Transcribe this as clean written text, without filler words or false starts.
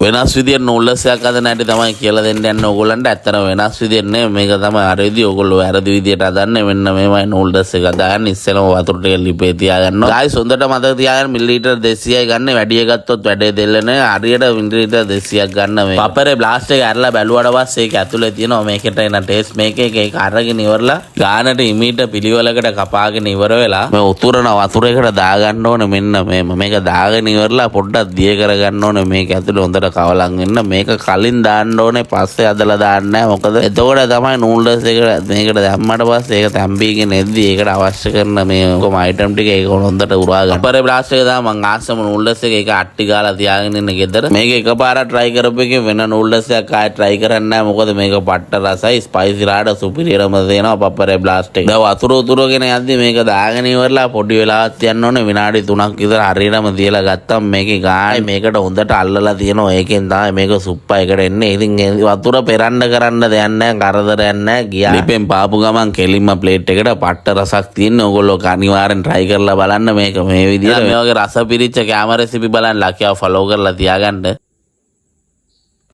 වෙනස් විදියට නූල්ලසයක් අද නැටි තමයි කියලා දෙන්න යන්නේ ඕගොල්ලන්ට. ඇත්තටම වෙනස් විදියට නෙමෙයි මේක තමයි අරෙදි ඕගොල්ලෝ වැරදි විදියට හදන්නේ. මෙන්න මේමයි නූල්ලස් එක දාන්න ඉස්සෙල්ලම වතුර ටික ලිපේ තියාගන්නවා. ගායිස් හොඳට මතක තියාගන්න මිලිලීටර් 200යි ගන්න. වැඩි එක ගත්තොත් වැඩේ දෙල්ලනේ. හරියට මිලිලීටර් 200ක් ගන්න මේ. පපරේ බ්ලාස්ට් එක අරලා බැලුවාට පස්සේ ඒක ඇතුලේ තියෙනවා මේකට එන ටේස්ට් මේකේ ඒක අරගෙන ඉවරලා ගානට ඉමීට පිළිවෙලකට කපාගෙන ඉවර වෙලා මේ උතුරන වතුරේකට දාගන්න ඕනේ. මෙන්න මේක දාගෙන ඉවරලා පොඩ්ඩක් දිය කරගන්න ඕනේ. මේක ඇතුලේ හොඳට කවලන් වෙන්න. මේක කලින් දාන්න ඕනේ පස්සේ අදලා දාන්න නැහැ. මොකද එතකොට තමයි නූඩල්ස් එක මේකට දැම්මට පස්සේ ඒක තැම්බීගෙන එද්දි ඒකට අවශ්‍ය කරන මේ ඔක්කොම අයිටම් ටික ඒක හොඳට උරා ගන්න. අපරේ බ්ලාස්ට් එක දාම මං ආසම නූඩල්ස් එක ඒක අට්ටි ගාලා තියාගෙන ඉන්න ගෙදර. මේක එකපාරක් try කරපු එකේ වෙන නූඩල්ස් එකක් ආයෙ try කරන්නේ නැහැ. මොකද මේක පට්ට රසයි ස්පයිසි රාඩ සුපිරියරම දෙනවා අපරේ බ්ලාස්ට් එක. දැන් වතුර උතුරගෙන යද්දි මේක දාගෙන ඉවරලා පොඩි වෙලාවක් තියන්න ඕනේ. විනාඩි 3ක් විතර හරියටම තියලා ගත්තම මේකේ ගානේ මේකට හොඳට අල්ලලා තියෙනවා. ඒකෙන් තමයි මේක සුප්පා එකට එන්නේ. ඉතින් වතුර පෙරන්න කරන්න දෙයක් නැහැ. කරදරයක් නැහැ. ගියා ලිපෙන් පාපු ගමන් කෙලින්ම ප්ලේට් එකට පට්ට රසක් තියෙන. ඕගොල්ලෝ අනිවාර්යෙන් try කරලා බලන්න මේක මේ විදිහට. මේ වගේ රස පිරිච්ච කැම රෙසිපි බලන්න ලකියාව ෆලෝ කරලා තියාගන්න.